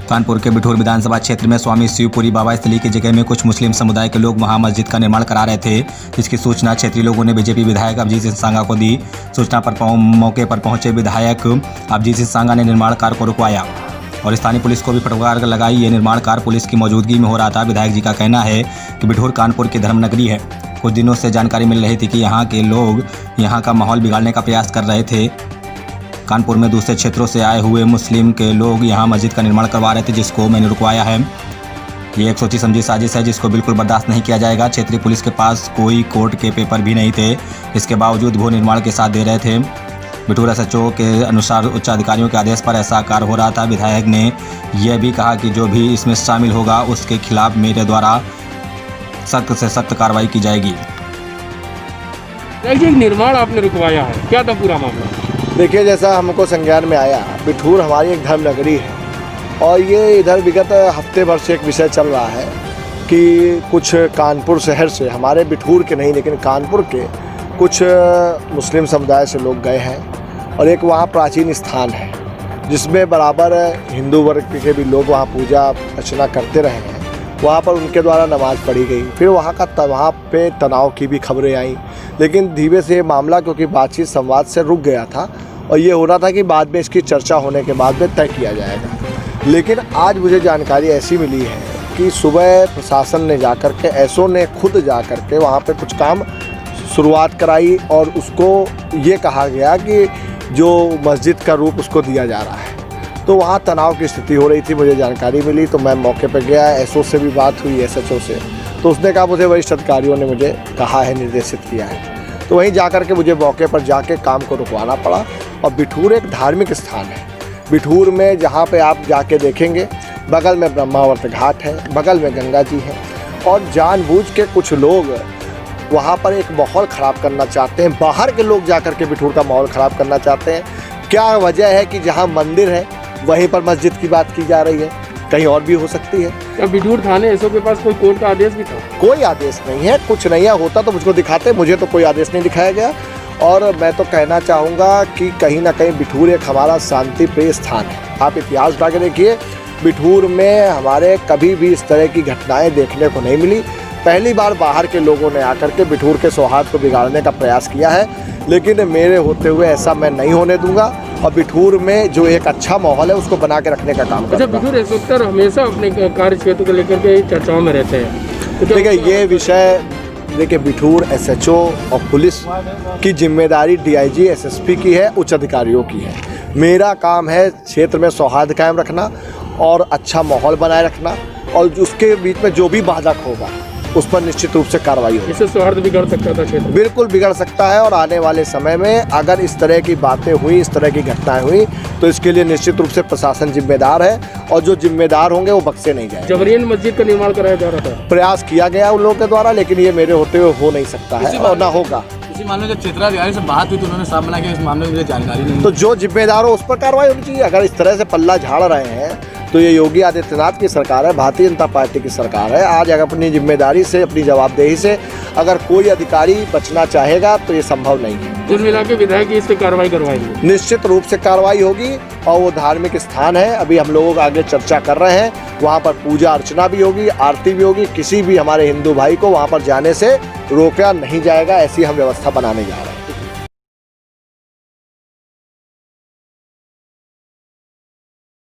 कानपुर के बिठूर विधानसभा क्षेत्र में स्वामी शिवपुरी बाबा स्थली की जगह में कुछ मुस्लिम समुदाय के लोग वहां मस्जिद का निर्माण करा रहे थे, जिसकी सूचना क्षेत्रीय लोगों ने बीजेपी विधायक अभिजीत सिंह सांगा को दी। सूचना पर मौके पर पहुंचे विधायक अभिजीत सिंह सांगा ने निर्माण कार्य को रुकवाया और स्थानीय पुलिस को भी फटकार लगाई। ये निर्माण कार्य पुलिस की मौजूदगी में हो रहा था। विधायक जी का कहना है कि बिठूर कानपुर की धर्मनगरी है। कुछ दिनों से जानकारी मिल रही थी कि यहाँ के लोग यहाँ का माहौल बिगाड़ने का प्रयास कर रहे थे। कानपुर में दूसरे क्षेत्रों से आए हुए मुस्लिम के लोग यहाँ मस्जिद का निर्माण करवा रहे थे, जिसको मैंने रुकवाया है। ये एक सोची समझी साजिश है जिसको बिल्कुल बर्दाश्त नहीं किया जाएगा। क्षेत्रीय पुलिस के पास कोई कोर्ट के पेपर भी नहीं थे, इसके बावजूद वो निर्माण के साथ दे रहे थे। बिठूर SHO के अनुसार उच्च अधिकारियों के आदेश पर ऐसा कार्य हो रहा था। विधायक ने यह भी कहा कि जो भी इसमें शामिल होगा उसके खिलाफ मेरे द्वारा सख्त से सख्त कार्रवाई की जाएगी। निर्माण आपने रुकवाया है, क्या था पूरा मामला? देखिए, जैसा हमको संज्ञान में आया, बिठूर हमारी एक धर्म नगरी है और ये इधर विगत हफ्ते भर से एक विषय चल रहा है कि कुछ कानपुर शहर से, हमारे बिठूर के नहीं लेकिन कानपुर के कुछ मुस्लिम समुदाय से लोग गए हैं और एक वहाँ प्राचीन स्थान है जिसमें बराबर हिंदू वर्ग के भी लोग वहाँ पूजा अर्चना करते रहे हैं। वहाँ पर उनके द्वारा नमाज़ पढ़ी गई, फिर वहाँ पे तनाव की भी खबरें आई, लेकिन धीरे से ये मामला क्योंकि बातचीत संवाद से रुक गया था और ये हो रहा था कि बाद में इसकी चर्चा होने के बाद में तय किया जाएगा। लेकिन आज मुझे जानकारी ऐसी मिली है कि सुबह प्रशासन ने जाकर के, SO ने खुद जाकर के वहाँ पे कुछ काम शुरुआत कराई और उसको ये कहा गया कि जो मस्जिद का रूप उसको दिया जा रहा है। तो वहाँ तनाव की स्थिति हो रही थी, मुझे जानकारी मिली तो मैं मौके पर गया। SO से भी बात हुई, SHO से, तो उसने कहा, मुझे वरिष्ठ अधिकारियों ने मुझे कहा है, निर्देशित किया है। तो वहीं जाकर के मुझे मौके पर जाके काम को रुकवाना पड़ा। और बिठूर एक धार्मिक स्थान है। बिठूर में जहाँ पे आप जाके देखेंगे, बगल में ब्रह्मावर्त घाट है, बगल में गंगा जी है और जानबूझ के कुछ लोग वहाँ पर एक माहौल ख़राब करना चाहते हैं। बाहर के लोग जाकर के बिठूर का माहौल ख़राब करना चाहते हैं। क्या वजह है कि जहाँ मंदिर है वहीं पर मस्जिद की बात की जा रही है? कहीं और भी हो सकती है। क्या बिठूर थाने SO के पास कोई कोर्ट का आदेश भी था? कोई आदेश नहीं है, कुछ नहीं है। होता तो मुझको दिखाते, मुझे तो कोई आदेश नहीं दिखाया गया। और मैं तो कहना चाहूँगा कि कहीं ना कहीं बिठूर एक हमारा शांति प्रिय स्थान है। आप इतिहास उठा के देखिए, बिठूर में हमारे कभी भी इस तरह की घटनाएं देखने को नहीं मिली। पहली बार बाहर के लोगों ने आकर के बिठूर के सौहार्द को बिगाड़ने का प्रयास किया है, लेकिन मेरे होते हुए ऐसा मैं नहीं होने दूंगा और बिठूर में जो एक अच्छा माहौल है उसको बना के रखने का काम करूँगा। बिठूर इंस्पेक्टर हमेशा अपने कार्य क्षेत्र को लेकर के चर्चाओं में रहते हैं। तो देखिए, ये विषय बिठूर SHO और पुलिस की जिम्मेदारी DIG SSP की है, उच्च अधिकारियों की है। मेरा काम है क्षेत्र में सौहार्द कायम रखना और अच्छा माहौल बनाए रखना और उसके बीच में जो भी बाधक होगा उस पर निश्चित रूप से कार्रवाई होगी। इससे सौहार्द बिगड़ सकता था क्षेत्र? बिल्कुल बिगड़ सकता है और आने वाले समय में अगर इस तरह की बातें हुई, इस तरह की घटनाएं हुई तो इसके लिए निश्चित रूप से प्रशासन जिम्मेदार है और जो जिम्मेदार होंगे वो बख्शे नहीं जाएंगे। जबरन मस्जिद का निर्माण कराया जा रहा था, प्रयास किया गया उन लोगों के द्वारा, लेकिन ये मेरे होते हुए हो नहीं सकता है और ना होगा। इसी मामले में जब क्षेत्राधिकारी से बात हुई तो उन्होंने साफ मना किया इस मामले में मुझे जानकारी नहीं। तो जो जिम्मेदार हो उस पर कार्रवाई होनी चाहिए। अगर इस तरह से पल्ला झाड़ रहे हैं तो ये योगी आदित्यनाथ की सरकार है, भारतीय जनता पार्टी की सरकार है। आज अगर अपनी जिम्मेदारी से, अपनी जवाबदेही से अगर कोई अधिकारी बचना चाहेगा तो ये संभव नहीं है। कुल मिला के विधायक इस पर कार्रवाई करवाएंगे? निश्चित रूप से कार्रवाई होगी और वो धार्मिक स्थान है। अभी हम लोग आगे चर्चा कर रहे हैं, वहाँ पर पूजा अर्चना भी होगी, आरती भी होगी। किसी भी हमारे हिंदू भाई को वहाँ पर जाने से रोका नहीं जाएगा, ऐसी हम व्यवस्था बनाने जा रहे हैं।